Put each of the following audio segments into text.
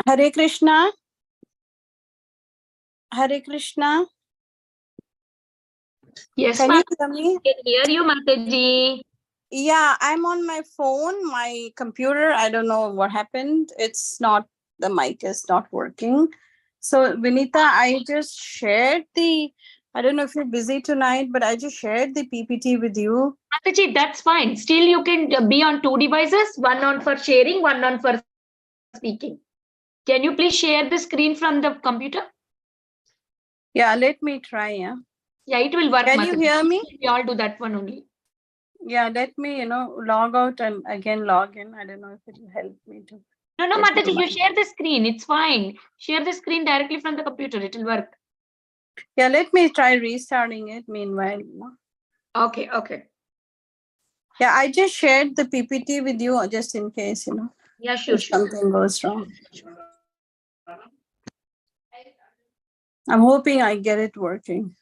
Hare Krishna. Hare Krishna. Yes, Can you hear me? I can hear you, Mataji. Yeah, I'm on my phone, my computer. I don't know what happened. It's not, the mic is not working. So, Vinita, I just shared I don't know if you're busy tonight, but I just shared the PPT with you. Mataji, that's fine. Still, you can be on two devices, one on for sharing, one on for speaking. Can you please share the screen from the computer? Yeah, let me try. Yeah. Yeah, it will work, Can Mataji. you hear me? We all do that one only. Yeah, let me, log out and again log in. I don't know if it will help me to No, get my Mataji, you mic. share the screen. It's fine. Share the screen directly from the computer. It will work. Yeah, let me try restarting it meanwhile. Okay, okay. Yeah, I just shared the PPT with you just in case, Yeah, sure, if sure. something goes wrong. I'm hoping I get it working.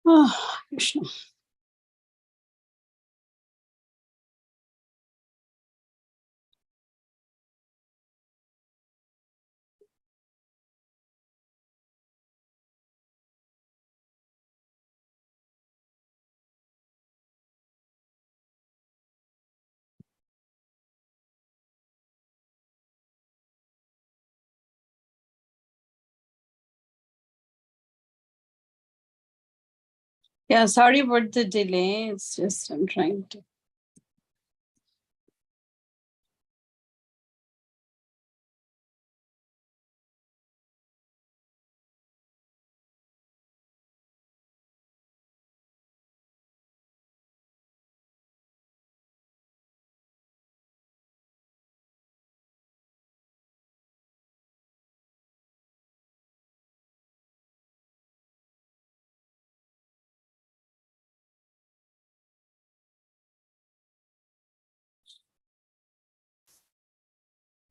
Oh, Krishna. Yeah, sorry about the delay. It's just I'm trying to.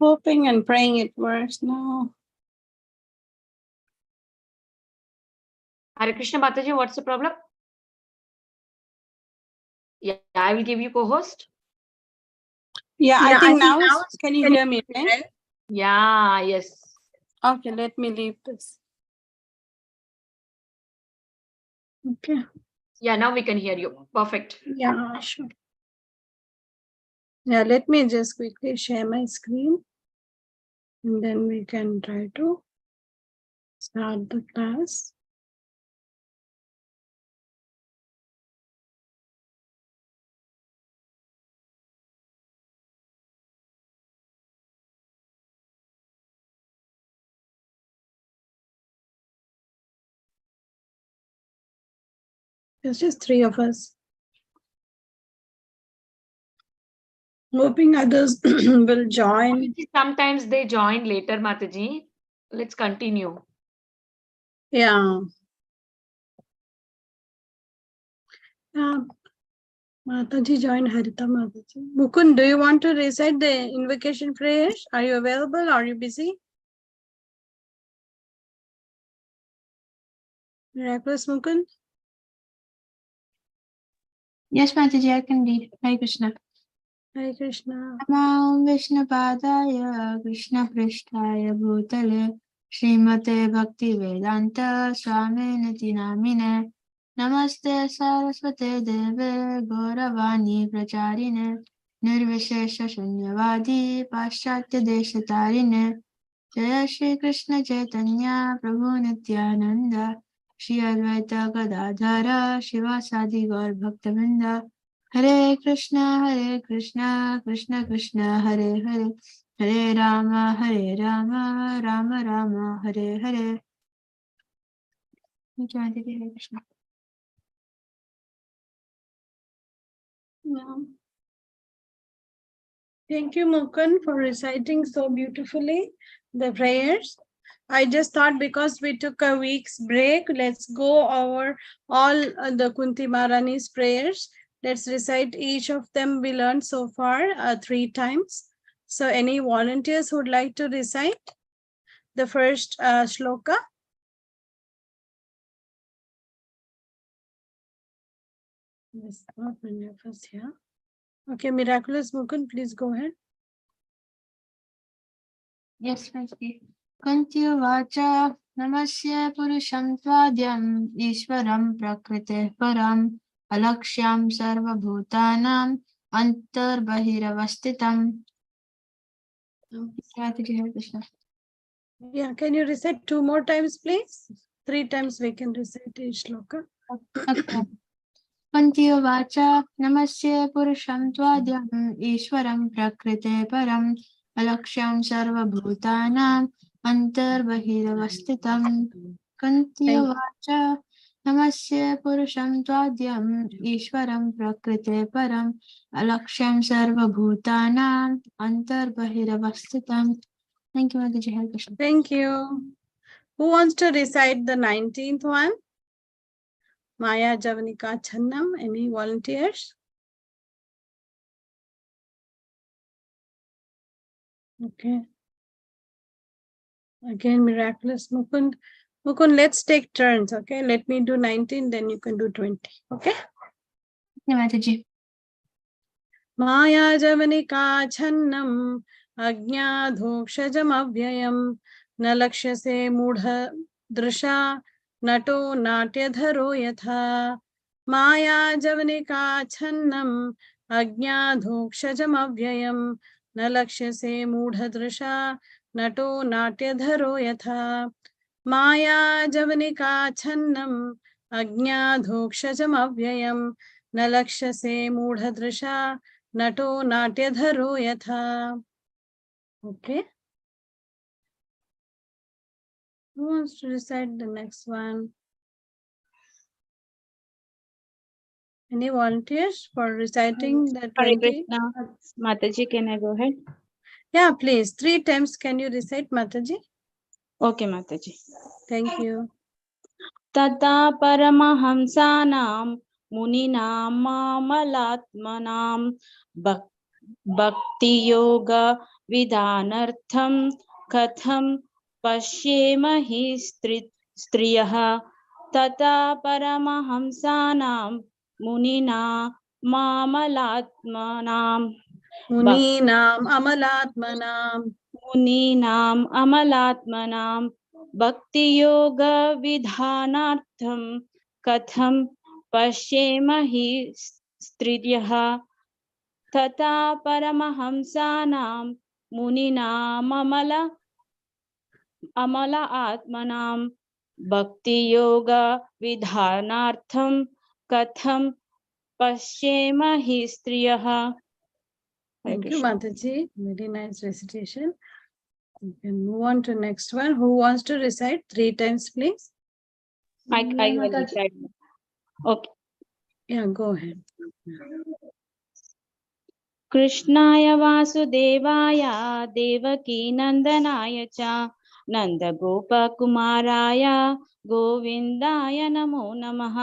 Hoping and praying it works now. Hare Krishna, Mataji, what's the problem? Yeah, I will give you co-host. Yeah, I think now, can you hear me? Right? Yeah, yes. Okay, let me leave this. Okay. Yeah, now we can hear you. Perfect. Yeah, sure. Yeah, let me just quickly share my screen and then we can try to start the class. There's just 3 of us. Hoping others will join. Sometimes they join later, Mataji. Let's continue. Yeah. Mataji joined Harita Mataji. Mukund, do you want to recite the invocation prayers? Are you available? Are you busy? Miraculous Mukund? Yes, Mataji, I can read. Hare Krishna. Hare Krishna. Namah Vishnupadaya Krishna Prishtaya Bhutale Srimate Bhakti Vedanta Swamini Namine Namaste Saraswate Deve Gauravani Pracharine Nirvishesha Shunyavadi Paschatya Deshatarine Jaya Shri Krishna Chaitanya Prabhu Nityananda Shri Advaita Gadadhara Shivasadi Gaur Bhaktavinda Hare Krishna, Krishna Krishna, Hare Hare, Hare Rama, Rama Rama, Hare Hare. Hare Krishna. Yeah. Thank you, Mukund, for reciting so beautifully the prayers. I just thought because we took a week's break, let's go over all the Kunti Maharani's prayers. Let's recite each of them we learned so far 3 times. So any volunteers who would like to recite? the first shloka? Yes, not many of us here. Okay, Miraculous Mukund, please go ahead. Yes, Master. Kuntivacha Namasya Purusham Tvadyam Ishvaram Prakrite Param Alakshyam Sarvabhutanam Antarbahiravastitam. Mataji, Hare Krishna. Yeah, can you recite 2 more times, please? 3 times we can recite each shloka. Okay. Kuntivacha Namasya Purusham Tvadyam Ishvaram Prakrite Param Alakshyam Sarvabhutanam Antarbahiravastitam. Kuntivacha Namasya Purusham Tvadyam Ishvaram Prakrite Param Alakshyam Sarvabhutanam Antarbahiravastitam. Thank you, Mataji. Hare Krishna. Thank you. Who wants to recite the 19th one? Maya Javanika Channam. Any volunteers? Okay. Again, Miraculous Mukund. Mukund, let's take turns, okay? Let me do 19, then you can do 20, okay? Yeah, Mataji. Maya Javanika Channam Ajnadhokshajamavyayam Nalakshase Mudha Drisha Nato Natyadharo Yatha Maya Javanika Channam Ajnadhokshajamavyayam Nalakshase Mudha Drisha Nato Natyadharo Yatha Maya Javanika Channam Ajnadhokshajamavyayam Nalakshase Mudha Drisha Nato Natyadharo Yatha. Okay. Who wants to recite the next one? Any volunteers for reciting the Hare 20? Krishna. Mataji, can I go ahead? Yeah, please. 3 times can you recite, Mataji? Okay, Mataji. Thank you. Tata Paramahamsanam Muninam Mamalatmanam Bhakti Yoga Vidhanartham Katham Pashyemahi Striyah Tata Paramahamsanam Munina Mamalatmanam Muninam Amalatmanam मुनीनाम् अमलात्मनां भक्तियोगविधानार्थं कथं पश्येमहि स्त्रियः तथा परमहंसानां अमल आत्मनां भक्तियोगविधानार्थं कथं पश्येमहि स्त्रियः. Thank you, Mataji. Very nice recitation. You can move on to next one. Who wants to recite 3 times, please? I will recite. Okay. Yeah, go ahead. कृष्णाय वासुदेवाय देवकीनन्दनाय च नन्दगोपकुमाराय गोविन्दाय नमो नमः.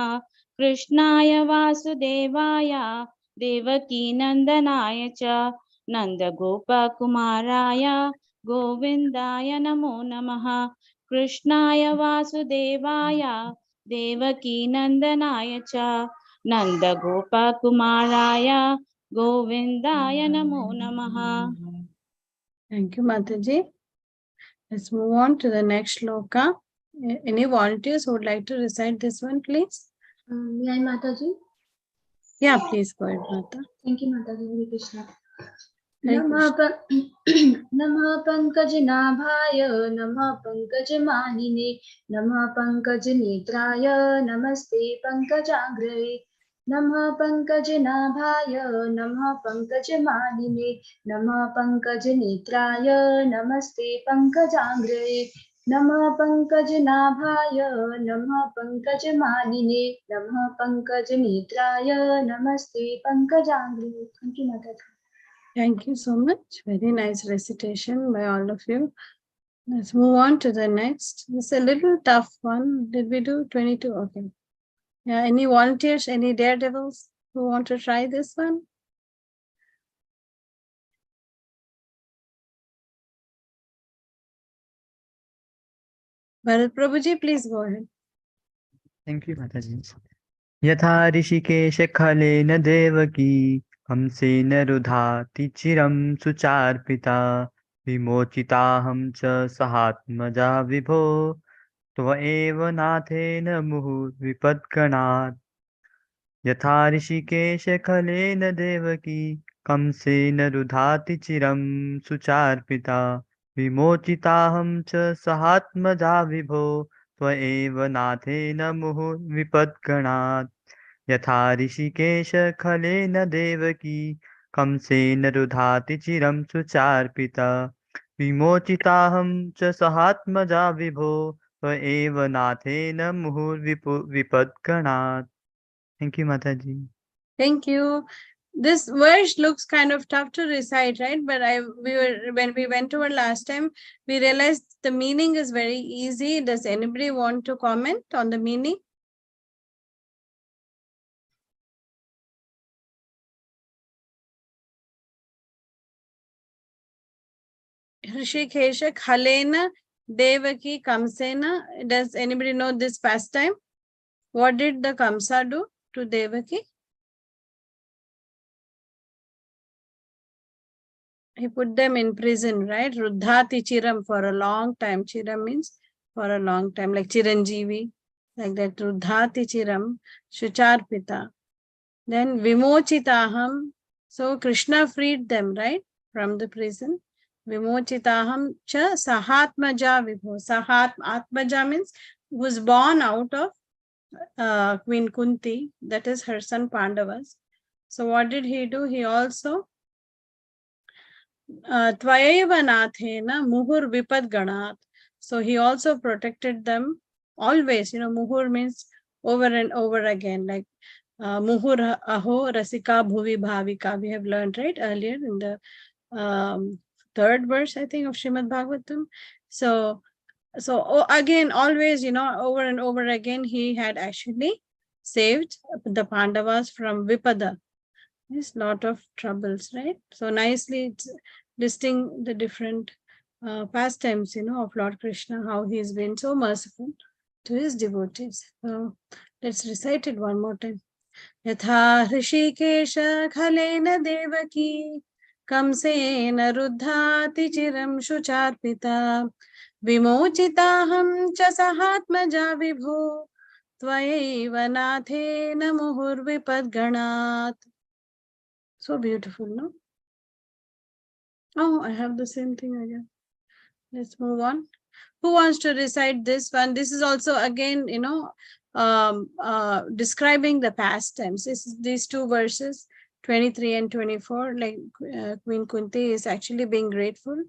कृष्णाय वासुदेवाय देवकीनन्दनाय च नन्दगोपकुमाराय गोविन्दाय नमो नमः. कृष्णाय वासुदेवाय देवकीनन्दनाय च नन्दगोपकुमाराय Govindaya Namo Namaha. Thank you, Mataji. Let's move on to the next shloka. Any volunteers who would like to recite this one, please? May I, Mataji? Yeah, please go ahead, Mata. Thank you, Mataji. Hare Krishna. Hare Krishna. नमः पंकजनाभाय नमः पंकजमालिने नमः पंकजनेत्राय नमस्ते पंकजाग्रये नमः पंकजनाभाय नमः पंकजमालिने नमः पंकजनेत्राय नमस्ते पंकजाग्रये नमः पंकजनाभाय नमः पंकजमालिने नमः पंकजनेत्राय नमस्ते पंकजाग्रये. Thank you, Mataji. Thank you so much. Very nice recitation by all of you. Let's move on to the next. It's a little tough one. Did we do 22? Okay. Yeah, any volunteers, any daredevils who want to try this one? Bharat Prabhuji, please go ahead. Thank you, Mataji. Yatha Rishikesh Khalena Devaki Hamsena Rudhati Chiram Sucharpita Vimochitaham cha Sahatmaja Vibho Tvaeva Nathena Muhu Vipadganat Yatha Rishikesh Khalena Devaki Kamsena Rudhati Chiram Sucharpita Vimochitaham cha Sahatmaja Vibho Tvaeva Nathena Muhu Vipadganat यथा ऋषिकेश खलेन देवकी कंसेन रुधाति चिरं सुचार्पिता विमोचिताहं च सहात्मजा विभो त्वएव नाथेन मुहुर्विपद्गणात्. Thank you, Mataji. Thank you. This verse looks kind of tough to recite, right? But when we went over last time, we realized the meaning is very easy. Does anybody want to comment on the meaning? Hrishikesha Khalena Devaki Kamsena. Does anybody know this pastime? What did the Kamsa do to Devaki? He put them in prison, right? Ruddhati Chiram for a long time. Chiram means for a long time, like Chiranjeevi, like that. Ruddhati Chiram, Shucharpita. Then Vimochitaham. So Krishna freed them, right? From the prison. Vimochitaham cha Sahatmaja Vibho. Atmaja means was born out of Queen Kunti. That is her son Pandavas. So what did he do? He also Tvayeva Nathena Muhur Vipad Ganat. So he also protected them always. Muhur means over and over again, like Muhur Aho Rasika Bhuvi Bhavika. We have learned, right, earlier in the third verse, I think, of Srimad Bhagavatam. So again, always, over and over again, he had actually saved the Pandavas from Vipada. There's a lot of troubles, right? So nicely it's listing the different pastimes, of Lord Krishna, how he's been so merciful to his devotees. So let's recite it one more time. Yatha Hrishikesha Khalena Devaki Kamsena Ruddhati Chiram Shucharpita Vimochitaham cha Sahatmaja Vibho Tvayeva Nathena Muhurvipadganat. So beautiful, no? Oh, I have the same thing again. Let's move on. Who wants to recite this one? This is also again, describing the past tense. These two verses, 23 and 24, like Queen Kunti is actually being grateful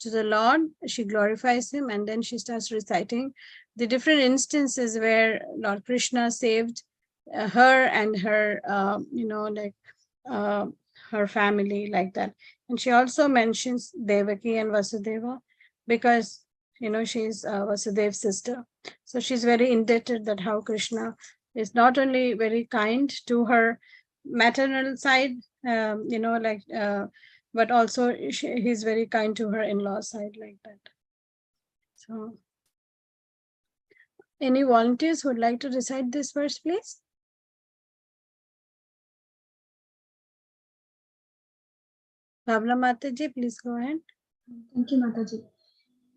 to the Lord. She glorifies him, and then she starts reciting the different instances where Lord Krishna saved her and her, her family, like that. And she also mentions Devaki and Vasudeva because, she's Vasudev's sister. So she's very indebted that how Krishna is not only very kind to her maternal side, but also he's very kind to her in-law side, like that. So any volunteers who would like to recite this verse, please? Bhavla Mataji, please go ahead. Thank you, Mataji.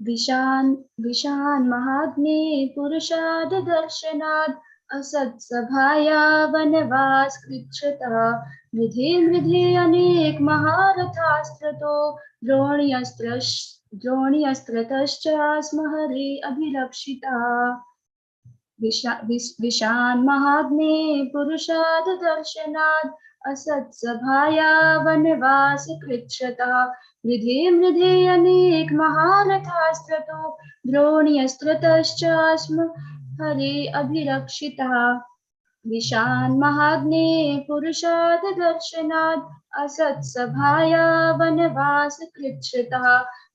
Vishan महाग्ने पुरुषाद दर्शनाद असत सभाया वनवास कृच्छतः मृधे मृधे अनेक महारथास्त्रतो द्रोण्यस्त्रतश्च हरे अभिलक्षिता विशान महाग्ने पुरुषाद दर्शनाद असत सभाया वनवास कृच्छतः मृधे मृधे अनेक महारथास्त्रतो द्रोण्यस्त्रतश्चास्म हरे अभिरक्षितः विशान महाग्ने पुरुषाद दर्शनाद असत सभाया वनवास कृच्छतः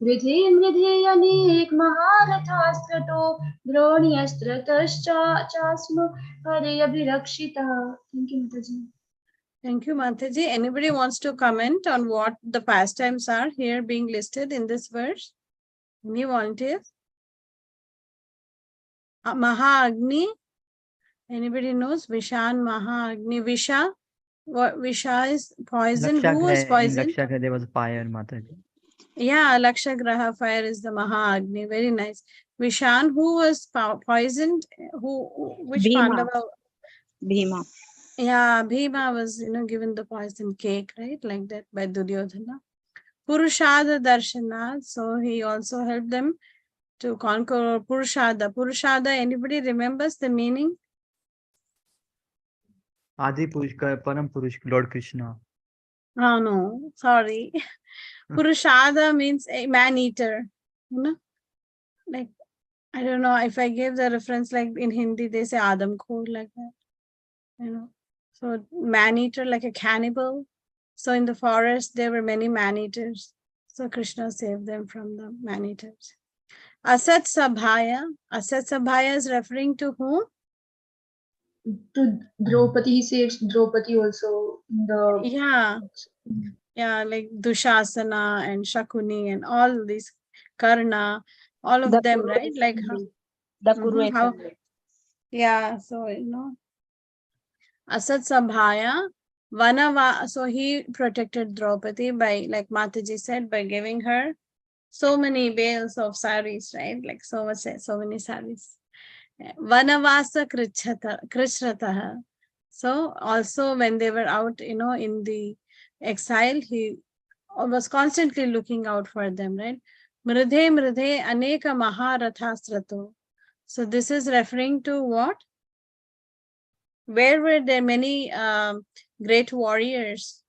मृधे मृधे अनेक महारथास्त्रतो द्रोण्यस्त्रतश्चास्म हरे अभिरक्षितः. Thank you, Mataji. Thank you, Mataji. Anybody wants to comment on what the pastimes are here being listed in this verse? Any volunteers? Maha Agni. Anybody knows? Vishan Maha Agni. Visha. What Visha is poison. Who was In poisoned? Lakshak there was fire, Mataji. Yeah, Lakshagraha fire is the Maha Agni. Very nice. Vishan, who was poisoned? Which Bhima. Pandava? Bhima. Yeah, Bhima was, given the poison cake, right? Like that by Duryodhana. Purushada Darshanat. So he also helped them to conquer Purushada. Purushada, anybody remembers the meaning? Adi Purush, Param Purush, Lord Krishna. Oh no, sorry. Purushada means a man-eater. Like, I don't know if I gave the reference, like in Hindi, they say Adam Khor, like that. So man-eater, like a cannibal. So in the forest, there were many man-eaters. So Krishna saved them from the man-eaters. Asat Sabhaya. Asat Sabhaya is referring to whom? To Draupadi, he saves Draupadi also in the. Yeah, like Dushasana and Shakuni and all these, Karna, all of The them, Kuru right? Like Assembly. The Kuru how, Assembly. yeah, so Asat Sabhaya, Vanava, so he protected Draupadi by, like Mataji said, by giving her so many bales of saris, right? Like so many saris. Vanavasa Krishrataha. So also when they were out, in the exile, he was constantly looking out for them, right? Mridhe Mridhe Aneka Maharathasrato. So this is referring to what? Where were there many great warriors?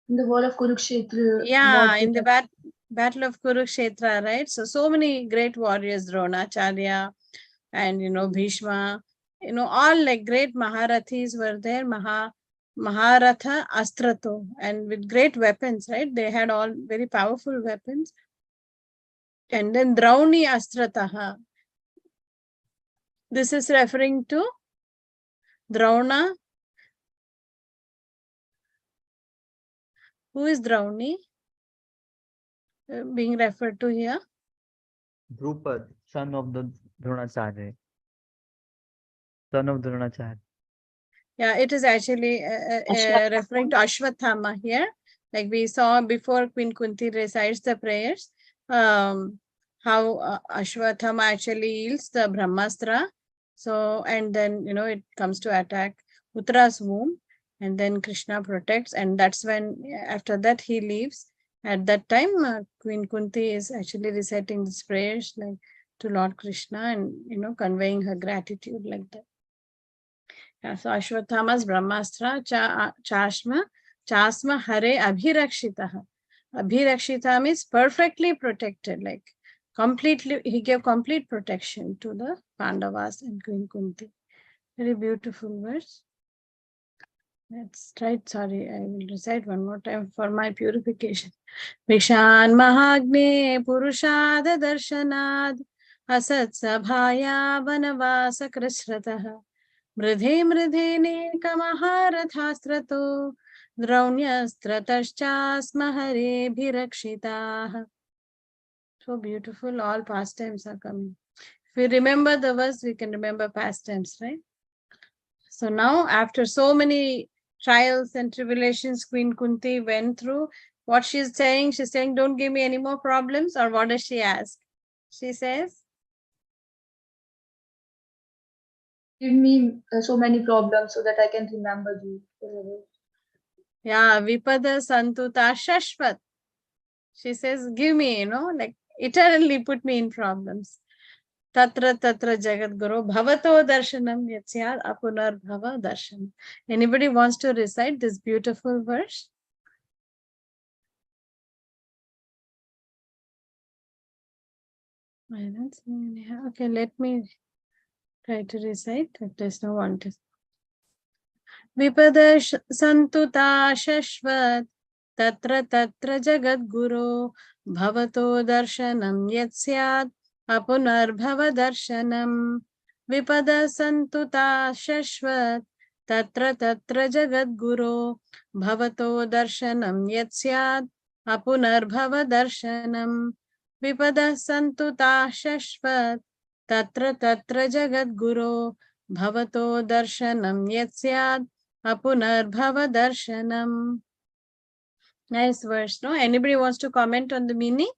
In the war of Kurukshetra. Yeah, in the battle of Kurukshetra, right? So many great warriors, Dronacharya and Bhishma, all like great Maharathis were there, Maharatha Astrato, and with great weapons, right? They had all very powerful weapons. And then Drauni Astrataha. This is referring to Drauna. Who is Drauni being referred to here? Drupad, son of the Dronacharya. Son of Dronacharya. Yeah, it is actually referring to Ashwathama here. Like we saw before, Queen Kunti recites the prayers, how Ashwathama actually yields the Brahmastra. So, and then, it comes to attack Uttara's womb, and then Krishna protects, and that's when, after that, he leaves. At that time, Queen Kunti is actually reciting these prayers like to Lord Krishna and, conveying her gratitude like that. Yeah, so Ashwathama's Brahmastra Chasma Hare Abhirakshitaha. Abhirakshita means perfectly protected, like completely, he gave complete protection to the Pandavas and Queen Kunti. Very beautiful verse. Let's try it. Sorry, I will recite one more time for my purification. Vishan Mahagne Purushada Darshanad Asat Sabhaya Vanavasa Krishrataha Mridhe Mridhenekamaharathastrato Draunyastratascha Hare Bhirakshitah. So beautiful, all pastimes are coming. If we remember the verse, we can remember past tense, right? So now, after so many trials and tribulations Queen Kunti went through, what she's saying, don't give me any more problems, or what does she ask? She says, Give me so many problems so that I can remember you forever. yeah, Vipada Santuta Shashvat. She says, give me, like eternally put me in problems. Tatra Tatra Jagat Guru Bhavato Darshanam Yatsya Apunar Bhava Darshanam. Anybody wants to recite this beautiful verse? I don't see any. Okay, let me try to recite if there's no one to. Vipada Santuta Shashvat Tatra Tatra Jagat Guru Bhavato Darshanam Yatsyat Apunar Bhava Darshanam. Vipada Santuta Shashvat Tatra Tatra Jagat Guru Bhavato Darshanam Yatsyat Apunar Bhava Darshanam. Vipada santu ta shashvat tatra tatra jagat guru bhavato darshanam yatsyad apunar bhava darshanam. Nice verse, no? Anybody wants to comment on the meaning?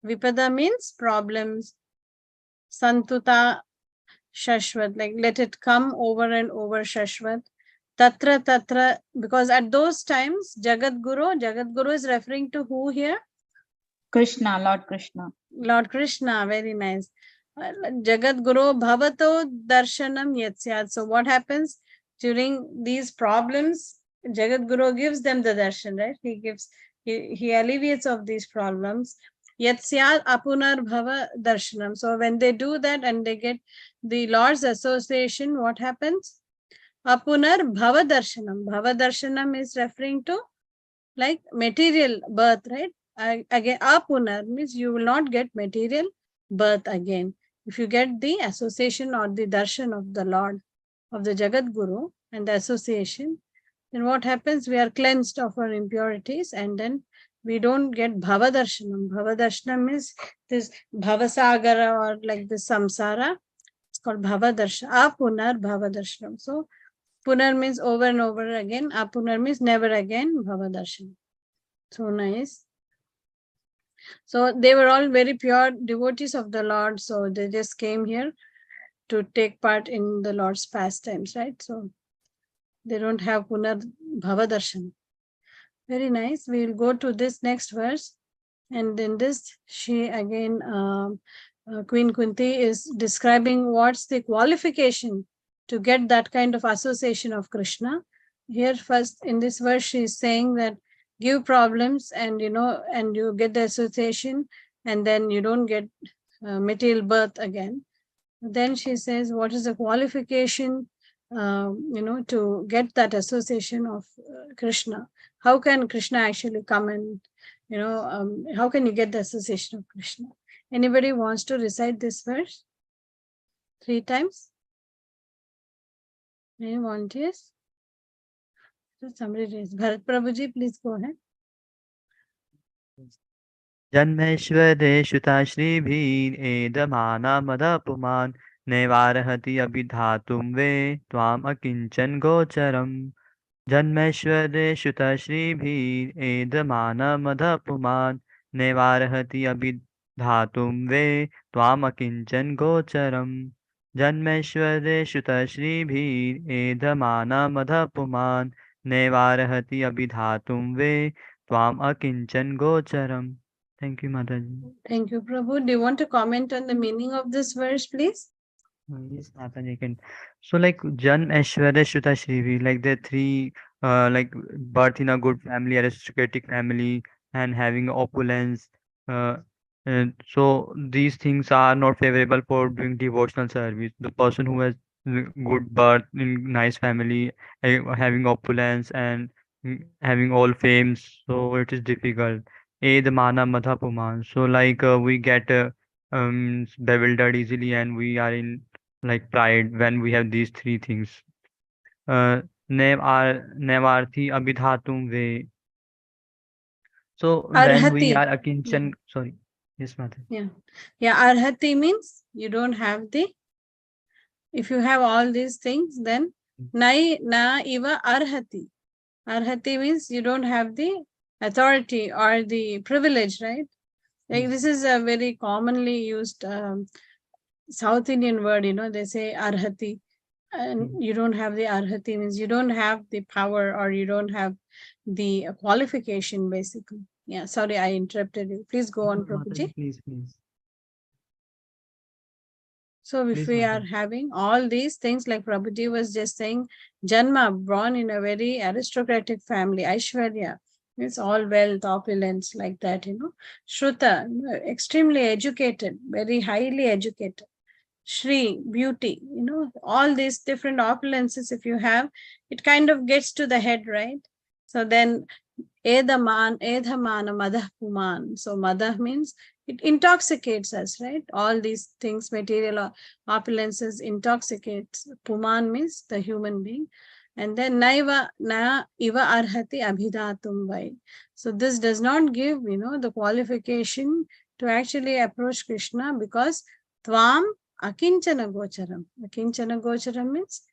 Vipada means problems. Santuta Shashvat, like let it come over and over Shashvat. Tatra Tatra, because at those times, Jagat Guru is referring to who here? Krishna, Lord Krishna. Lord Krishna, very nice. Jagat Guru Bhavato Darshanam Yatsyat. So what happens during these problems? Jagat Guru gives them the darshan, right? He alleviates of these problems. Yatsyat Apunar Bhava Darshanam. So when they do that and they get the Lord's association, what happens? Apunar Bhava Darshanam. Bhava Darshanam is referring to like material birth, right? Again, apunar means you will not get material birth again. If you get the association or the darshan of the Lord, of the Jagat Guru and the association, then what happens? We are cleansed of our impurities and then we don't get bhava darshanam. Bhava darshanam is this bhavasagara or like the samsara. It's called bhava darshanam. Apunar bhava darshanam. So punar means over and over again. Apunar means never again bhava darshanam. So nice. So they were all very pure devotees of the Lord. So they just came here to take part in the Lord's pastimes, right? So they don't have Punar Bhava Darshan. Very nice. We will go to this next verse. And in this, she again, Queen Kunti is describing what's the qualification to get that kind of association of Krishna. Here first in this verse, she is saying that give problems and you get the association and then you don't get material birth again. Then she says, what is the qualification, to get that association of Krishna? How can Krishna actually come and, how can you get the association of Krishna? Anybody wants to recite this verse 3 times? Any volunteers? So somebody raise. Bharat Prabhuji, please go ahead. जन्मेश्वरेषु श्रीभिरेदमानामदपुमान् नैवार्हति अभिधातुं वे त्वाम् अकिञ्चन गोचरम् जन्मेश्वरेषु श्रीभिरेदमानामदपुमान् नैवार्हति अभिधातुं वे त्वाम् अकिञ्चन गोचरम् जन्मेश्वरेषु श्रीभिरेदमानामदपुमान् नैवार्हति अभिधातुं वे त्वाम् अकिञ्चन गोचरम्. Thank you, Mataji. Thank you, Prabhu. Do you want to comment on the meaning of this verse, please? Yes, Mataji can. So, like Jan, Aishwarya, Shuta, Shrivi, like the three, like birth in a good family, aristocratic family, and having opulence. Uh, and so these things are not favorable for doing devotional service. The person who has good birth in nice family, having opulence and having all fames, so it is difficult. The mana madha puman. So like we get bewildered easily and we are in like pride when we have these three things. Nevarthi abhidhatum ve. So when we Arhati. are akinchan, sorry, yes, Mother. Yeah. Arhati means you don't have the, if you have all these things, then nai na iva arhati. Arhati means you don't have the authority or the privilege, right? Like this is a very commonly used South Indian word, they say arhati. And you don't have the arhati means you don't have the power or you don't have the qualification, basically. Yeah, sorry, I interrupted you. Please go on, Prabhuji. Please, please. So if Please, we are Mataji. having all these things, like Prabhuji was just saying, Janma, born in a very aristocratic family, Aishwarya, it's all wealth, opulence, like that, Shruta, extremely educated, very highly educated. Shri, beauty, all these different opulences, if you have, it kind of gets to the head, right? So then, edhamana, madah puman. So madah means it intoxicates us, right? All these things, material opulences intoxicates. Puman means the human being. And then naiva na iva arhati abhidatum vai. So this does not give, the qualification to actually approach Krishna, because tvam akinchana gocharam. Akinchana gocharam means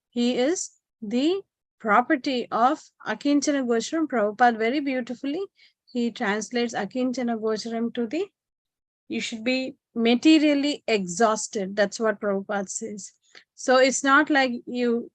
he is the property of akinchana gocharam. Prabhupada very beautifully, he translates akinchana gocharam to the, you should be materially exhausted. That's what Prabhupada says. So it's not like you,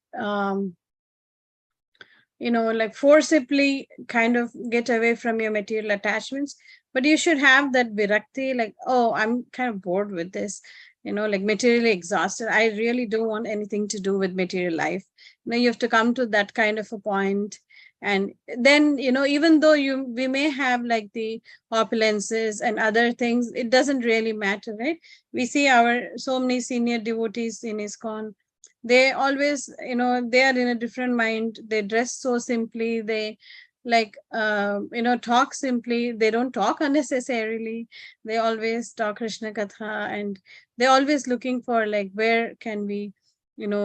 like forcibly kind of get away from your material attachments, but you should have that virakti, like, oh, I'm kind of bored with this, like materially exhausted. I really don't want anything to do with material life. You have to come to that kind of a point. And then, even though we may have like the opulences and other things, it doesn't really matter, right? We see so many senior devotees in ISKCON, they always, they are in a different mind. They dress so simply, they like talk simply, they don't talk unnecessarily, they always talk Krishna Katha, and they're always looking for like where can we,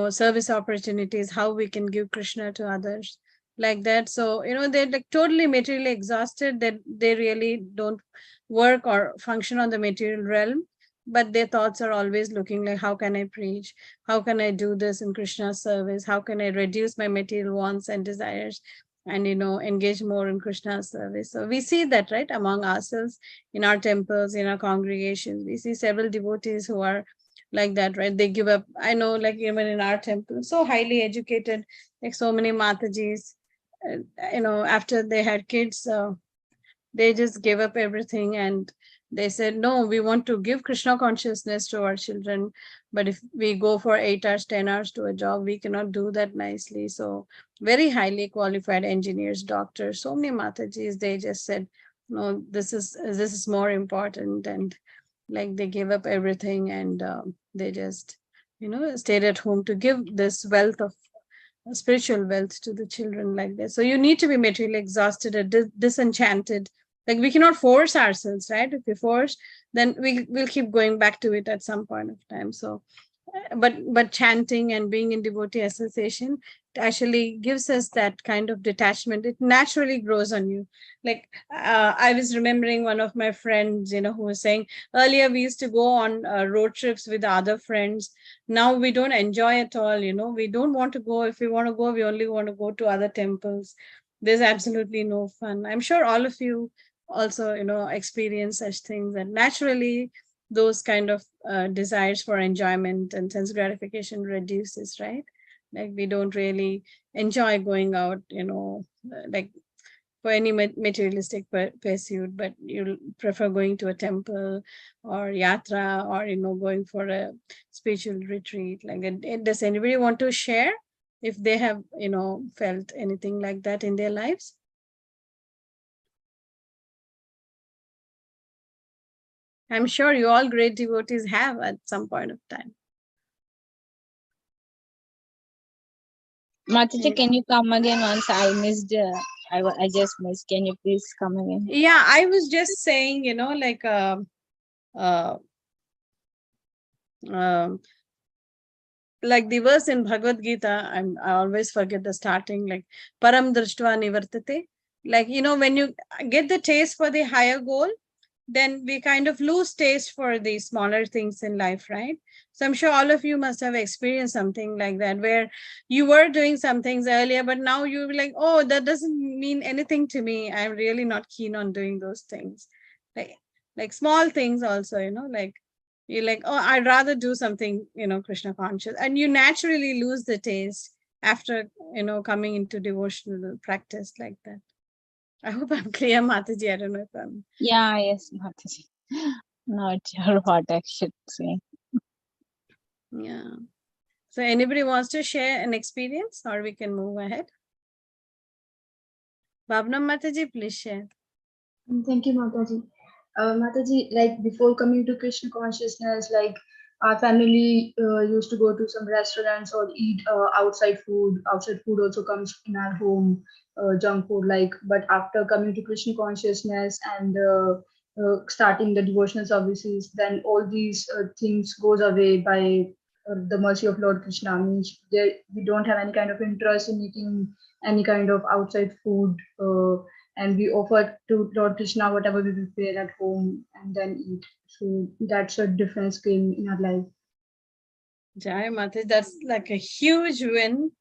service opportunities, how we can give Krishna to others, like that. So they're like totally materially exhausted, that they really don't work or function on the material realm, but their thoughts are always looking like, how can I preach, how can I do this in Krishna's service, how can I reduce my material wants and desires, and engage more in Krishna's service. So we see that, right, among ourselves, in our temples, in our congregations, we see several devotees who are like that, right? They give up. I know, like, even in our temple, so highly educated, like so many Matajis, after they had kids, they just gave up everything, and they said, no, we want to give Krishna consciousness to our children, but if we go for 8 hours, 10 hours to a job, we cannot do that nicely. So very highly qualified engineers, doctors, so many Matajis, they just said, no, this is more important, and like they gave up everything, and they just stayed at home to give this wealth of spiritual wealth to the children, like that. So you need to be materially exhausted or disenchanted. Like, we cannot force ourselves, right? If we force, then we'll keep going back to it at some point of time. So but chanting and being in devotee association, it actually gives us that kind of detachment. It naturally grows on you. Like, I was remembering one of my friends, who was saying, earlier we used to go on road trips with other friends. Now we don't enjoy at all. We don't want to go. If we want to go, we only want to go to other temples. There's absolutely no fun. I'm sure all of you also experience such things, that naturally those kind of desires for enjoyment and sense gratification reduces, right? Like, we don't really enjoy going out, like for any materialistic pursuit, but you prefer going to a temple or yatra, or going for a spiritual retreat. Like, does anybody want to share if they have felt anything like that in their lives? I'm sure you all great devotees have at some point of time. Mataji, can you come again once? I missed. I just missed. Can you please come again? Yeah, I was just saying, like, like the verse in Bhagavad Gita, I always forget the starting, like param drishtva nivartate. Like, when you get the taste for the higher goal, then we kind of lose taste for the smaller things in life, right? So I'm sure all of you must have experienced something like that, where you were doing some things earlier, but now you're like, oh, that doesn't mean anything to me. I'm really not keen on doing those things. Like small things also, like, you're like, oh, I'd rather do something, Krishna conscious. And you naturally lose the taste after, coming into devotional practice like that. I hope I'm clear, Mataji. I don't know if I'm... Yeah, yes, Mataji. Not sure what I should say. Yeah. So anybody wants to share an experience, or we can move ahead? Bhavna Mataji, please share. Thank you, Mataji. Mataji, like before coming to Krishna consciousness, like our family used to go to some restaurants or eat outside food. Outside food also comes in our home, junk food. Like, but after coming to Krishna consciousness and starting the devotional services, then all these things goes away by the mercy of Lord Krishna. Means we don't have any kind of interest in eating any kind of outside food, and we offer to Lord Krishna whatever we prepare at home and then eat. So that's a difference came in our life. Jai Mataji, that's like a huge win.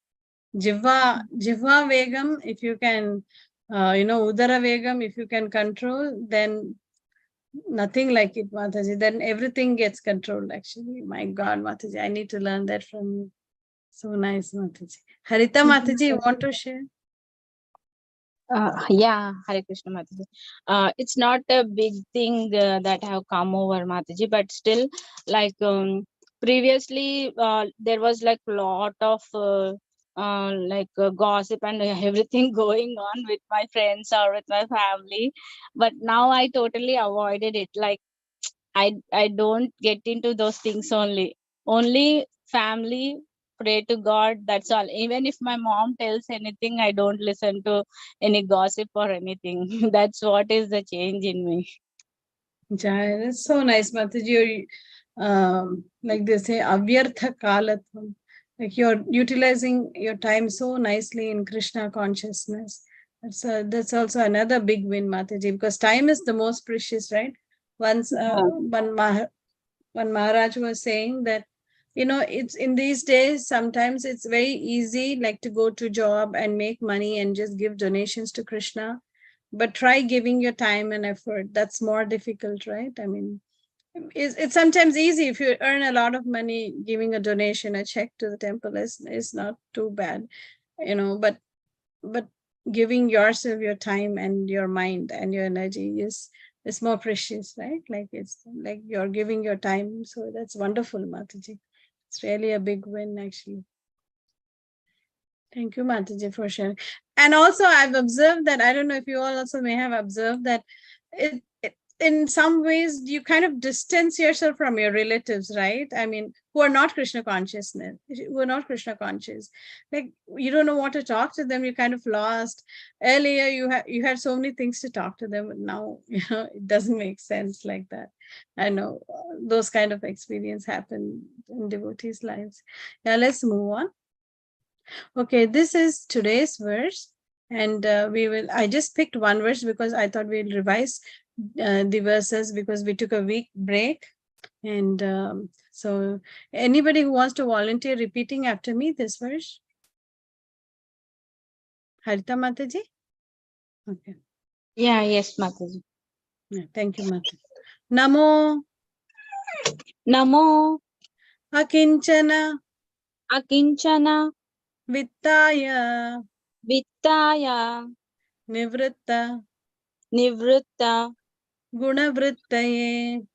Jiva Vegam, if you can, Udara Vegam, if you can control, then nothing like it, Mataji. Then everything gets controlled, actually. My God, Mataji, I need to learn that from you. So nice, Mataji. Harita Mataji, you want to share? Yeah, Hare Krishna Mataji. It's not a big thing that have come over Mataji, but still, like previously, there was like lot of gossip and everything going on with my friends or with my family, but now I totally avoided it. Like I don't get into those things only family, pray to God, that's all. Even if my mom tells anything, I don't listen to any gossip or anything. That's what is the change in me. Jai, that's so nice, Mataji. Like they say, avyartha kalatvam. Like you're utilizing your time so nicely in Krishna consciousness. That's also another big win, Mataji, because time is the most precious, right? Once one Maharaj was saying that, it's in these days, sometimes it's very easy, like to go to job and make money and just give donations to Krishna. But try giving your time and effort. That's more difficult, right? I mean, it's sometimes easy if you earn a lot of money, giving a donation, a check to the temple is not too bad, but giving yourself your time and your mind and your energy is more precious, right? Like it's like you're giving your time. So that's wonderful, Mataji. It's really a big win, actually. Thank you, Mataji, for sharing. And also, I've observed that, I don't know if you all also may have observed that in some ways you kind of distance yourself from your relatives, right? I mean, who are not Krishna conscious. Like you don't know what to talk to them. You're kind of lost. Earlier, you had so many things to talk to them, but now it doesn't make sense like that. I know those kind of experience happen in devotees' lives. Yeah, let's move on. Okay, this is today's verse, and I just picked one verse because I thought we'll revise the verses because we took a week break. And so anybody who wants to volunteer repeating after me this verse? Harita Mataji? Okay. Yeah, yes, Mataji. Yeah, thank you, Mataji. Namo Namo Akinchana Akinchana Vittaya Vittaya Nivritta Nivritta Gunavrittaye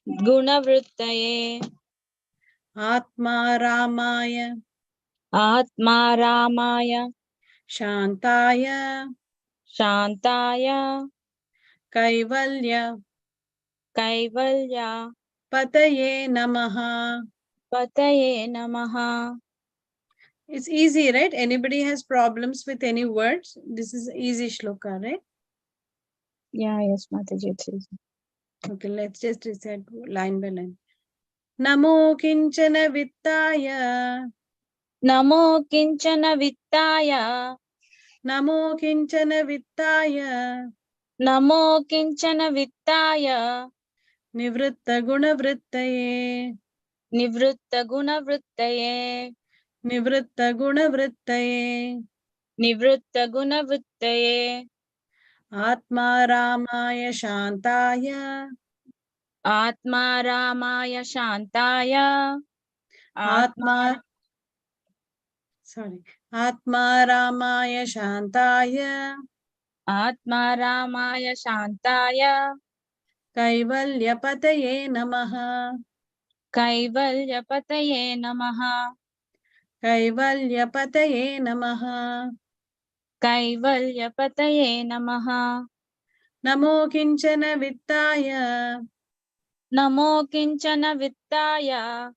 Gunavrittaye Atma Ramaya Atma Ramaya Shantaya Shantaya Kaivalya Kaivalya Pataye Namaha. Pataye Namaha. It's easy, right? Anybody has problems with any words? This is easy shloka, right? Yeah, yes, Mataji, it is. Okay, let's just recite line by line. Namo Kinchana Vittaya. Namo Kinchana Vittaya. Namo Kinchana Vittaya. Namo Kinchana Vittaya. Nivritta Gunavrittaye. Nivritta Gunavrittaye. Nivritta Gunavrittaye. Nivritta Gunavrittaye. Atma Ramaya Shantaya. Atma Ramaya Shantaya. Atma Ramaya Shantaya. Atma Ramaya Shantaya. Kaivalyapataye Namaha. Kaivalyapataye Namaha. Kaivalyapataye Namaha. Kaivalyapataye Namaha. Namo Kinchana Vittaya. Namo Kinchana Vittaya.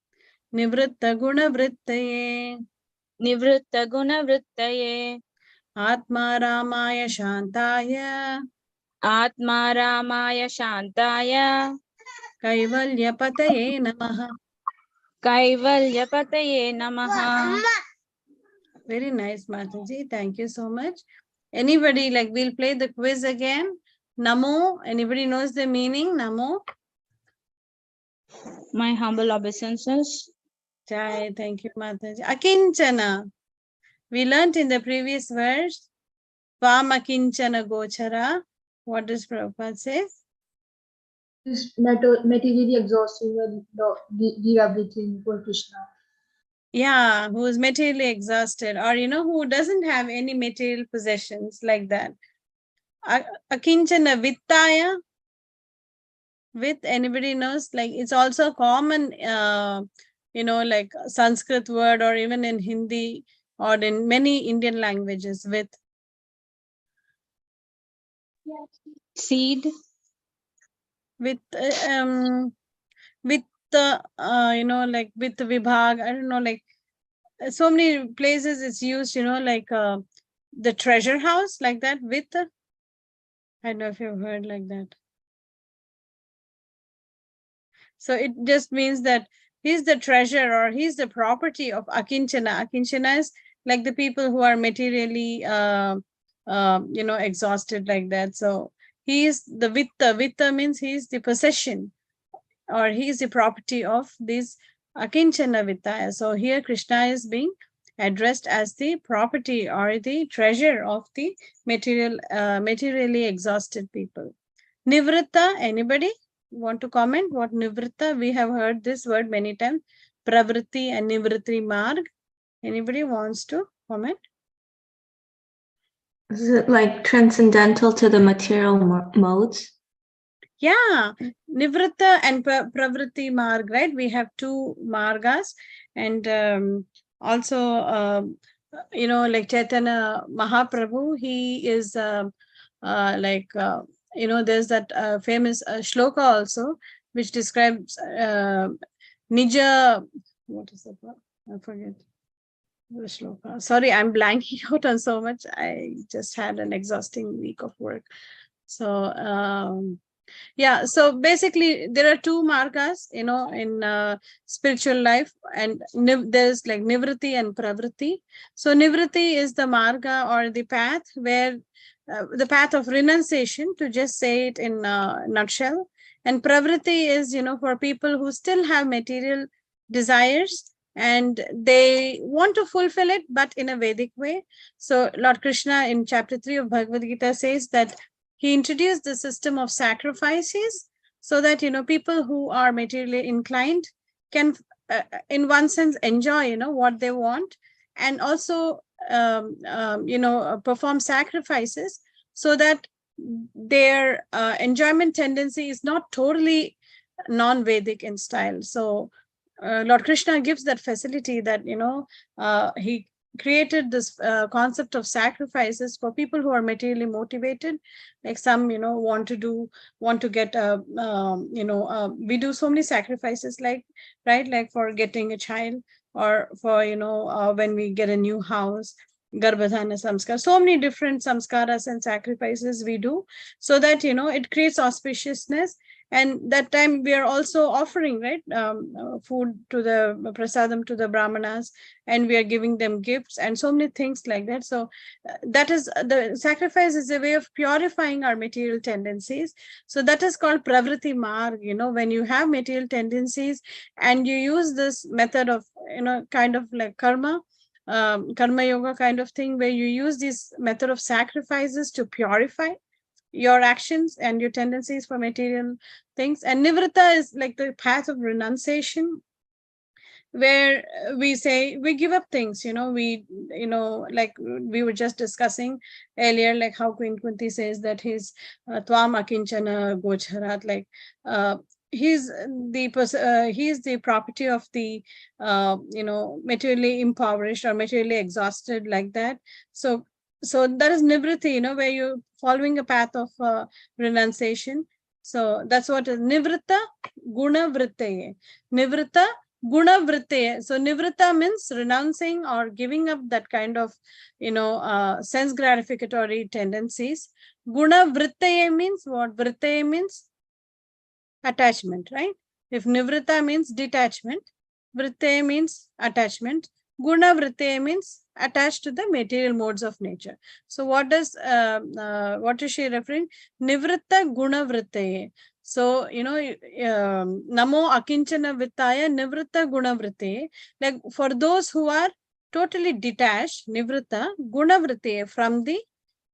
Nivritta Gunavrittaye. Nivritta Gunavrittaye. Atma Ramaya Shantaya. Atma Ramaya Shantaya. Kaivalyapataye Namaha. Kaivalyapataye namaha. Very nice, Mataji. Thank you so much. Anybody, like, we'll play the quiz again. Namo, anybody knows the meaning? Namo? My humble obeisances. Jai, thank you, Mataji. Akinchana. We learnt in the previous verse, Tvam Akinchana Gochara. What does Prabhupada say? Is materially exhausted will give everything for Krishna. Yeah, who is materially exhausted, or who doesn't have any material possessions, like that. Akinchana Vittaya. With, anybody knows? Like, it's also a common, like Sanskrit word, or even in Hindi or in many Indian languages. With Seed. with the like with Vibhag, I don't know, like so many places it's used, like the treasure house, like that. With I don't know if you've heard like that. So it just means that he's the treasure, or he's the property of Akinchana. Akinchana is like the people who are materially exhausted, like that. So he is the Vitta. Vitta means he's the possession, or he is the property of this Akinchana Vittaya. So here Krishna is being addressed as the property or the treasure of the materially exhausted people. Nivritta, anybody want to comment what Nivritta? We have heard this word many times. Pravritti and Nivritti Marg. Anybody wants to comment? Is it like transcendental to the material modes? Yeah, Nivritta and Pravritti Marg, right? We have two Margas, and also, like Chaitanya Mahaprabhu, he is there's that famous shloka also, which describes Nija, what is that word? I forget the shloka. Sorry, I'm blanking out on so much. I just had an exhausting week of work. So, yeah, so basically there are two margas, in spiritual life, and there's like Nivritti and Pravritti. So Nivritti is the marga, or the path where the path of renunciation, to just say it in a nutshell. And Pravritti is, for people who still have material desires and they want to fulfill it, but in a Vedic way. So Lord Krishna in chapter 3 of Bhagavad Gita says that he introduced the system of sacrifices so that, people who are materially inclined can, in one sense, enjoy, what they want, and also, perform sacrifices so that their enjoyment tendency is not totally non-Vedic in style. So Lord Krishna gives that facility that, he created this concept of sacrifices for people who are materially motivated. Like some, want to get we do so many sacrifices, like, right, like for getting a child, or for, when we get a new house, garbhadhana samskar, so many different samskaras and sacrifices we do, so that, it creates auspiciousness. And that time we are also offering, right, food to the prasadam to the brahmanas, and we are giving them gifts and so many things like that. So that is, the sacrifice is a way of purifying our material tendencies. So that is called pravritti marg. When you have material tendencies and you use this method of, kind of like karma yoga kind of thing, where you use this method of sacrifices to purify your actions and your tendencies for material things. And Nivritta is like the path of renunciation, where we say we give up things, like we were just discussing earlier, like how Queen Kunti says that he's Tvam Akinchana Gocharat, like he's the property of the materially impoverished or materially exhausted, like that. So that is Nivritti, where you're following a path of renunciation. So that's what is Nivritta Guna Vritte. Nivritta Guna Vritte. So Nivritta means renouncing or giving up that kind of, sense gratificatory tendencies. Guna Vritte means what? Vritte means attachment, right? If Nivritta means detachment, vritte means attachment. Guna vritte means attached to the material modes of nature. So what is she referring? Nivritta guna vritte. So, namo akinchana vittaya nivritta guna vritte. Like for those who are totally detached, nivritta guna vritte, from the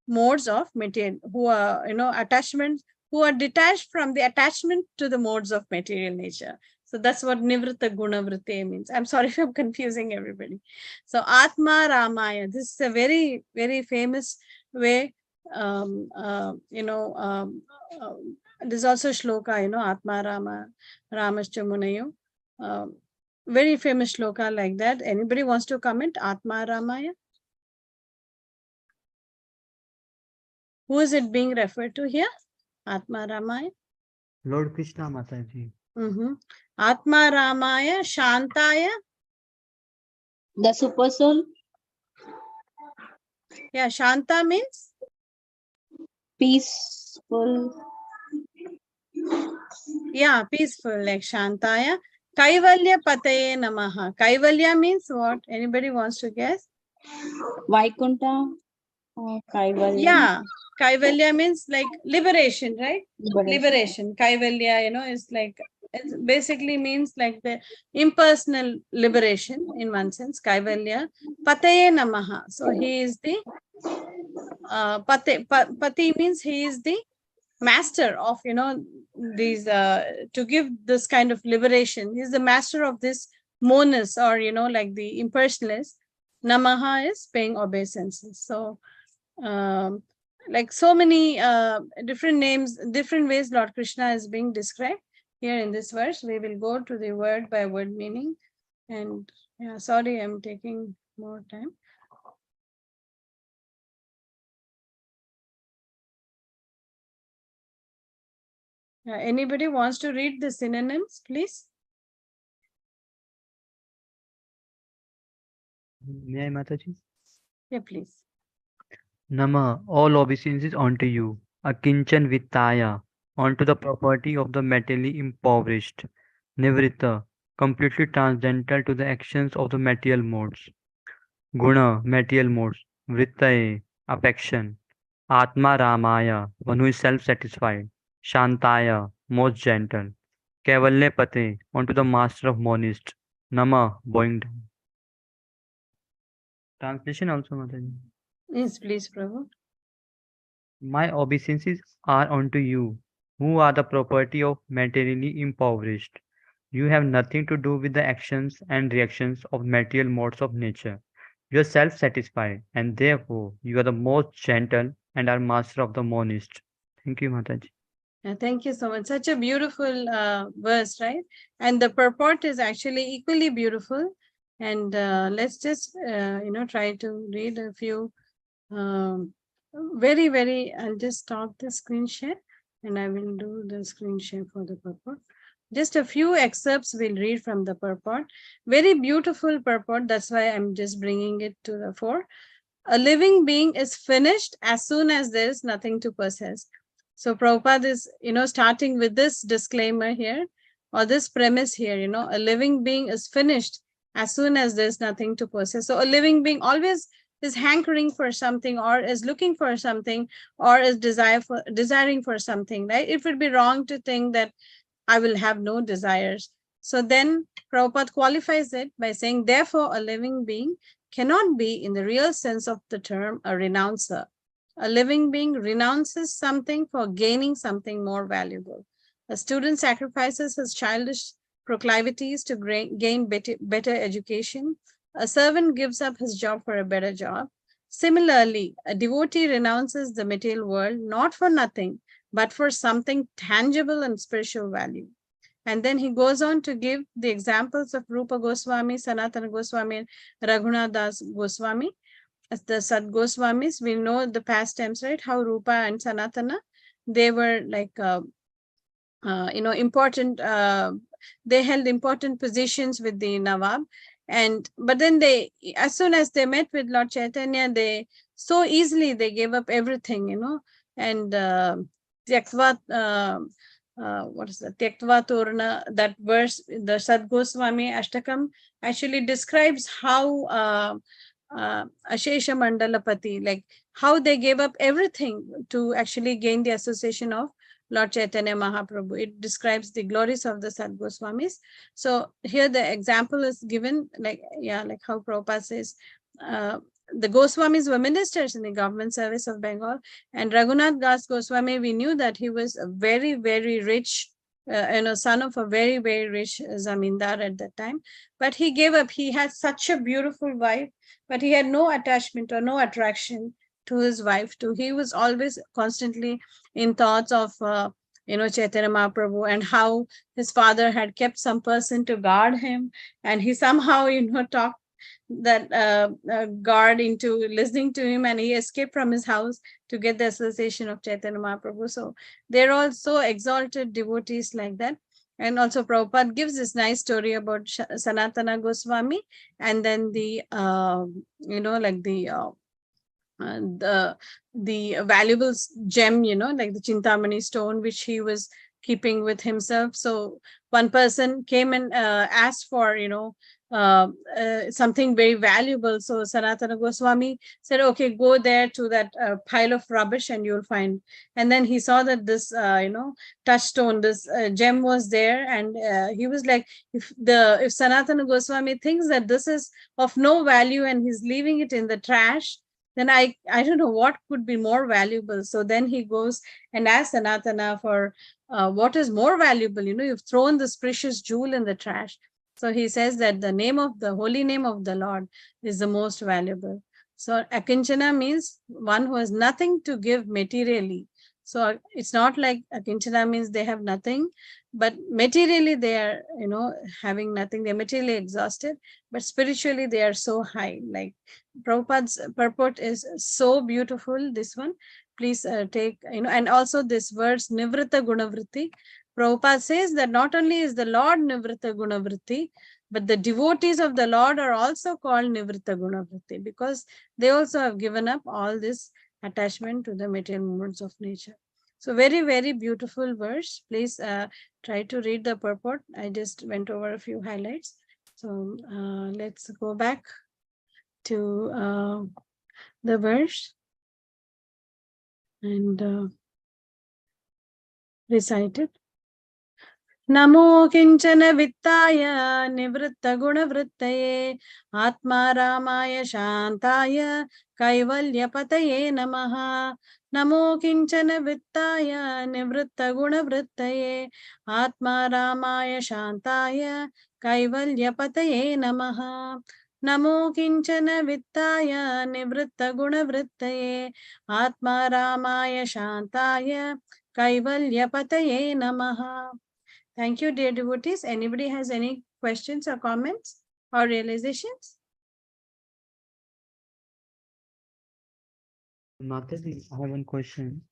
modes of material, who are, attachments, who are detached from the attachment to the modes of material nature. So that's what nivritta guna vritte means. I'm sorry if I'm confusing everybody. So Atma Ramaya, this is a very, very famous way. There's also shloka, Atma Rama, Ramascha Munayo. Very famous shloka like that. Anybody wants to comment? Atma Ramaya? Who is it being referred to here? Atma Ramaya? Lord Krishna, Mataji. Atma Ramaya, Shantaya. The super soul. Yeah, Shanta means Peaceful. yeah, peaceful, like Shantaya. Kaivalya Pataye Namaha. Kaivalya means what? Anybody wants to guess? Vaikunta. Kaivalya. Yeah, Kaivalya means like liberation, right? Liberation. Kaivalya, is like, it basically means like the impersonal liberation in one sense. Kaivalya. Pataye Namaha. So he is the Pati means he is the master of, these, to give this kind of liberation. He's the master of this monus, or, like the impersonalist. Namaha is paying obeisances. So, like so many different names, different ways Lord Krishna is being described here in this verse. We will go to the word by word meaning. And yeah, sorry, I'm taking more time. Anybody wants to read the synonyms, please? May I, Mataji? Yeah, please. Nama, all obeisances unto you. Akinchan Vittaya, onto the property of the materially impoverished. Nivritta, completely transcendental to the actions of the material modes. Guna, material modes. Vrittaye, affection. Atma Ramaya, one who is self-satisfied. Shantaya, most gentle. Kaivalya Pate, onto the master of monist. Nama, bowing down. Translation also, Mataji. Yes, please, Prabhu. My obeisances are unto you, who are the property of materially impoverished. You have nothing to do with the actions and reactions of material modes of nature. You are self satisfied, and therefore you are the most gentle and are master of the monist. Thank you, Mataji. Thank you so much. Such a beautiful verse, right? And the purport is actually equally beautiful. And let's just, try to read a few I'll just stop the screen share and I will do the screen share for the purport. Just a few excerpts we'll read from the purport. Very beautiful purport. That's why I'm just bringing it to the fore. A living being is finished as soon as there is nothing to possess. So Prabhupada is, starting with this disclaimer here, or this premise here, a living being is finished as soon as there's nothing to possess. So a living being always is hankering for something, or is looking for something, or is desiring for something, right? It would be wrong to think that I will have no desires. So then Prabhupada qualifies it by saying, therefore, a living being cannot be, in the real sense of the term, a renouncer. A living being renounces something for gaining something more valuable. A student sacrifices his childish proclivities to gain better education. A servant gives up his job for a better job. Similarly, a devotee renounces the material world not for nothing, but for something tangible and spiritual value. And then he goes on to give the examples of Rupa Goswami, Sanatana Goswami, and Raghunath Das Goswami. As the Sad Goswamis, we know the past tense, right? How Rupa and Sanatana, they were like, important, they held important positions with the Nawab. But then as soon as they met with Lord Chaitanya, they so easily they gave up everything, and what is that? Tyaktva Torna, that verse, the Sad Goswami Ashtakam actually describes how Ashesha Mandalapati, like how they gave up everything to actually gain the association of Lord Chaitanya Mahaprabhu. It describes the glories of the Sad Goswamis. So here the example is given, like, yeah, like how Prabhupada says, the Goswamis were ministers in the government service of Bengal, and Raghunath Das Goswami, we knew that he was a very, very rich, son of a very, very rich zamindar at that time. But he gave up. He had such a beautiful wife, but he had no attachment or no attraction to his wife. Too, he was always constantly in thoughts of Chaitanya Mahaprabhu, and how his father had kept some person to guard him, and he somehow talked that guard into listening to him, and he escaped from his house to get the association of Chaitanya Mahaprabhu. So they're all so exalted devotees like that. And also Prabhupada gives this nice story about Sanatana Goswami, and then the the valuable gem, like the Chintamani stone, which he was keeping with himself. So one person came and asked for, something very valuable. So Sanatana Goswami said, okay, go there to that pile of rubbish and you'll find. And then he saw that this, touchstone, this gem was there. And he was like, if Sanatana Goswami thinks that this is of no value and he's leaving it in the trash, then I don't know what could be more valuable. So then he goes and asks Sanatana for what is more valuable. You've thrown this precious jewel in the trash. So he says that the holy name of the Lord is the most valuable. So akinchana means one who has nothing to give materially. So it's not like akinchana means they have nothing, but materially they are, having nothing. They're materially exhausted, but spiritually they are so high. Like Prabhupada's purport is so beautiful. This one, please take, and also this verse, Nivritta Gunavritti. Prabhupada says that not only is the Lord Nivritta Gunavritti, but the devotees of the Lord are also called Nivritta Gunavritti, because they also have given up all this attachment to the material movements of nature. So very, very beautiful verse. Please try to read the purport. I just went over a few highlights. So let's go back to the verse and recite it. Namo kinchana vittaya nivritta gunavrittaye atma ramaya shantaya kaivalya pataye namaha. Namo kinchana vittaya nivritta gunavrittaye atma ramaya shantaya kaivalya pataye namaha. Namo kinchana vittaya nivritta gunavrittaye atma ramaya shantaya kaivalya pataye namaha. Thank you, dear devotees. Anybody has any questions or comments or realizations? Mataji, I have one question.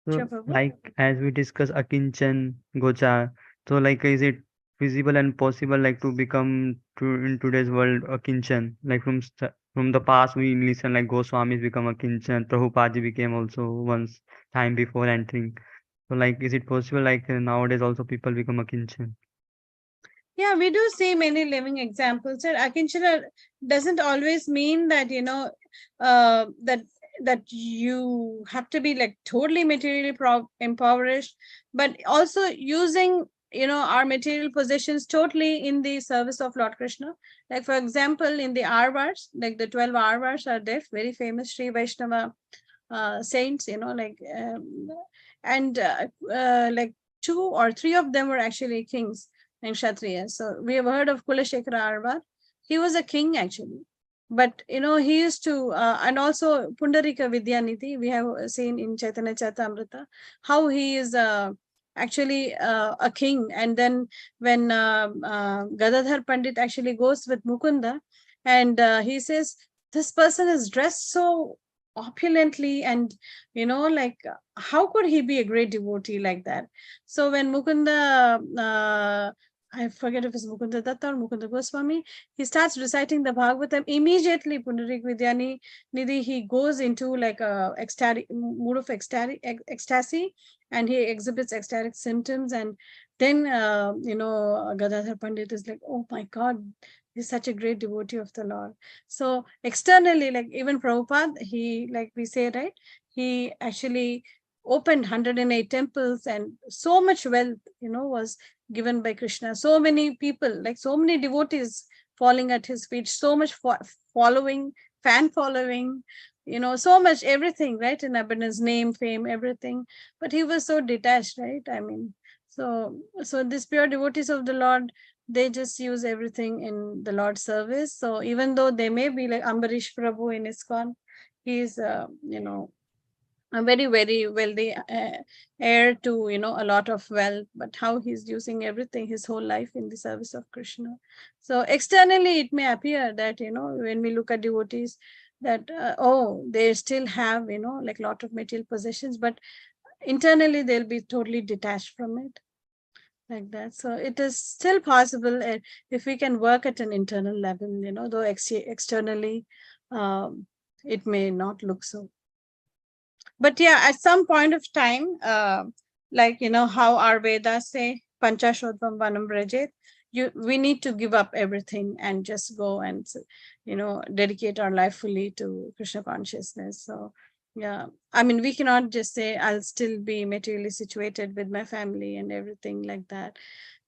So, Sure, Prabhu. like as we discuss Akinchan, Gocha, so like is it feasible and possible like to become in today's world Akinchan? Like from the past we listen like Goswamis become Akinchan, Prabhupada became also once time before entering. So like is it possible like nowadays also people become Akinchan? Yeah, we do see many living examples. And Akinchana doesn't always mean that, that you have to be like totally materially impoverished, but also using, our material possessions totally in the service of Lord Krishna. Like, for example, in the Arvars, like the 12 Arvars are there, very famous Sri Vaishnava saints, and like 2 or 3 of them were actually kings and Kshatriyas. So we have heard of Kulashekara Arvar. He was a king actually. But, he used to, and also Pundarika Vidyanidhi, we have seen in Chaitanya Charitamrita, how he is actually a king. And then when Gadadhar Pandit actually goes with Mukunda, and he says, this person is dressed so opulently, and like how could he be a great devotee like that? So when Mukunda I forget if it's Mukunda Datta or Mukunda Goswami. He starts reciting the Bhagavatam. Immediately, Pundarik Vidyani Nidhi, he goes into like a ecstatic mood of ecstasy, and he exhibits ecstatic symptoms. And then, Gadadhar Pandit is like, oh my God, he's such a great devotee of the Lord. So externally, like even Prabhupada, he, like we say, right, he actually opened 108 temples, and so much wealth, was given by Krishna. So many people, like so many devotees falling at his feet, so much following, fan following, so much everything, right? In abundance, name, fame, everything. But he was so detached, right? I mean, so these pure devotees of the Lord, they just use everything in the Lord's service. So even though they may be like Ambarish Prabhu in ISKCON, he's, a very, very wealthy heir to, a lot of wealth, but how he's using everything, his whole life in the service of Krishna. So externally, it may appear that, when we look at devotees, that, they still have, like a lot of material possessions, but internally they'll be totally detached from it, like that. So it is still possible if we can work at an internal level, though externally it may not look so. But yeah, at some point of time, like, how our Vedas say, Panchashodvam Vanam Vrajet, we need to give up everything and just go and, dedicate our life fully to Krishna consciousness. So yeah, I mean, we cannot just say, I'll still be materially situated with my family and everything like that.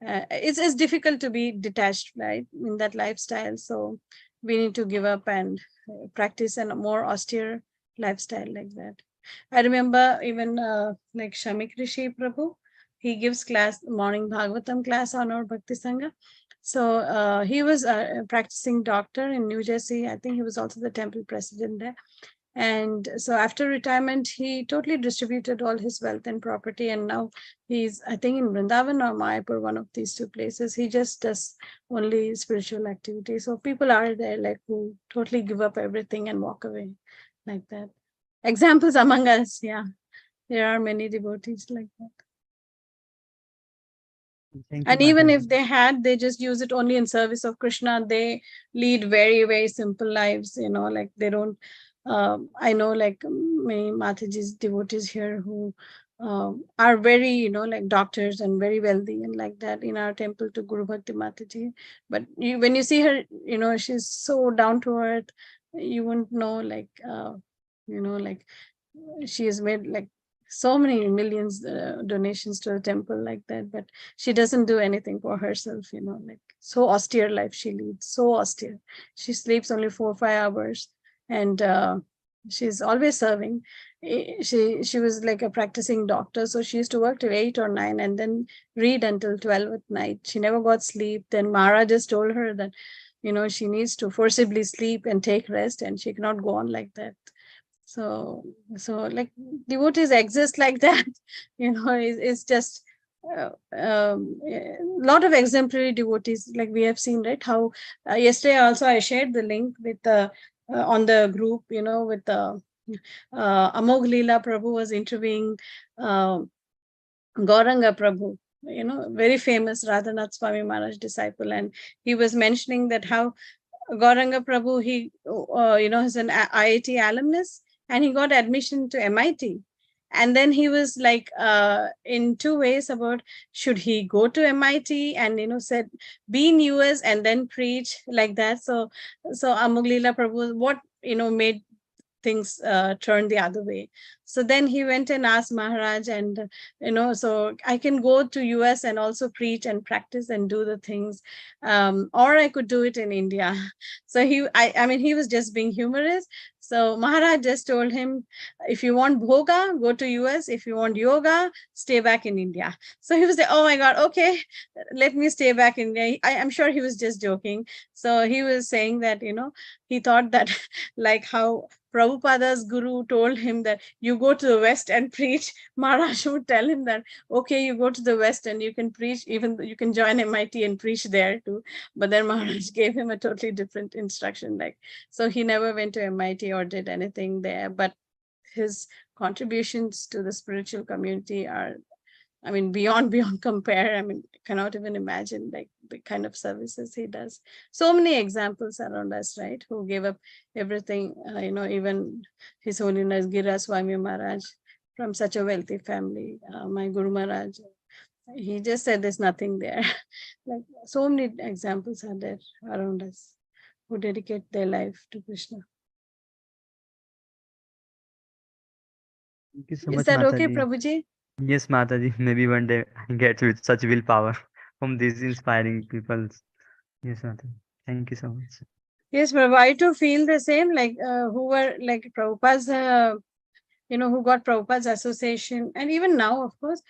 It's difficult to be detached, right, in that lifestyle. So we need to give up and practice a more austere lifestyle like that. I remember even like Shamik Rishi Prabhu, he gives class, morning Bhagavatam class on our Bhakti Sangha. So he was a practicing doctor in New Jersey. I think he was also the temple president there. And so after retirement, he totally distributed all his wealth and property. And now he's, I think, in Vrindavan or Mayapur, one of these two places. He just does only spiritual activity. So people are there like who totally give up everything and walk away like that. Examples among us, yeah. There are many devotees like that. Thank you, And even if Mataji. they had, they just use it only in service of Krishna. They lead very, very simple lives, like they don't, I know like many Mataji's devotees here who are very, like doctors and very wealthy and like that in our temple to Guru Bhakti Mataji. But when you see her, she's so down to earth, you wouldn't know like, like she has made like so many millions donations to the temple like that, but she doesn't do anything for herself, like so austere life she leads, so austere. She sleeps only 4 or 5 hours, and she's always serving. She was like a practicing doctor, so she used to work till 8 or 9 and then read until 12 at night. She never got sleep. Then Mara just told her that she needs to forcibly sleep and take rest, and she cannot go on like that. So like devotees exist like that. It's just a lot of exemplary devotees like we have seen, right? How yesterday also I shared the link with on the group, with Amog Leela Prabhu was interviewing Gauranga Prabhu, very famous Radhanath Swami Maharaj disciple, and he was mentioning that how Gauranga Prabhu, he, is an IIT alumnus, and he got admission to MIT. And then he was like in two ways about should he go to MIT and, said, be in US and then preach like that. So Amuglila Prabhu, what, made things turn the other way. So then he went and asked Maharaj, and so I can go to US and also preach and practice and do the things, or I could do it in India. So I mean, he was just being humorous. So Maharaj just told him, if you want bhoga, go to US. If you want yoga, stay back in India. So he was like, oh my God, okay, let me stay back in India. I'm sure he was just joking. So he was saying that, he thought that like how Prabhupada's guru told him that you go to the West and preach, Maharaj would tell him that, okay, you go to the West and you can preach, even you can join MIT and preach there too. But then Maharaj gave him a totally different instruction. Like, so he never went to MIT or did anything there, but his contributions to the spiritual community are, I mean, beyond compare. I mean, cannot even imagine like the kind of services he does. So many examples around us, right? Who gave up everything, even His Holiness Gira Swami Maharaj from such a wealthy family, my Guru Maharaj, he just said there's nothing there. Like so many examples are there around us who dedicate their life to Krishna. Thank you so Is much, that okay, Mataji. Prabhuji? Yes, Mataji. Maybe one day I get with such willpower from these inspiring people. Yes, Mataji. Thank you so much. Yes, Prabhu, I too feel the same, like who were like Prabhupada's, who got Prabhupada's association. And even now, of course,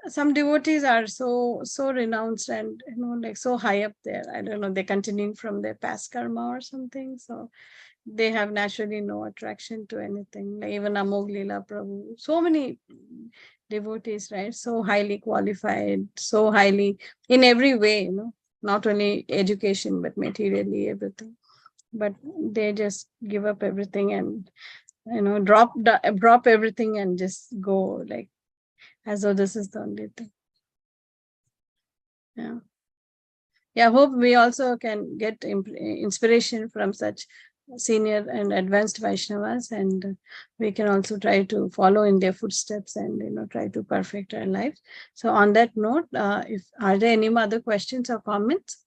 some devotees are so renounced and, like so high up there. I don't know, they're continuing from their past karma or something. So they have naturally no attraction to anything. Like even Amog Leela Prabhu, so many devotees, right? So highly qualified, so highly in every way, not only education, but materially everything. But they just give up everything and, drop everything and just go, like as though this is the only thing. Yeah, hope we also can get inspiration from such senior and advanced Vaishnavas, and we can also try to follow in their footsteps and try to perfect our lives. So on that note, are there any other questions or comments?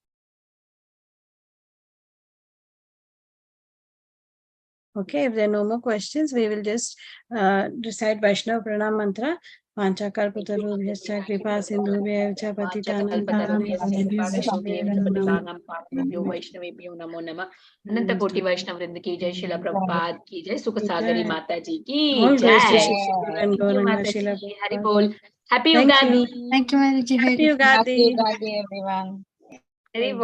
Okay, if there are no more questions, we will just recite Vaishnava Pranam Mantra. Panchakalpatarubhyascha kripa sindhubhyascha patitanam वैष्णवेभ्यो नमो नमः। अनंत कोटि वैष्णव वृंद की जय, श्रीला प्रभुपाद की जय, सुख सागरी माता जी की All grace to जय। Shri Guru and Thank you Gauranga Mata Srila ji, Hari Prabhupada. Bol. Happy Thank Ugadi. you. Thank you, Mataji. Happy Happy Ugadi. Ugadi, everyone. Hari बोल।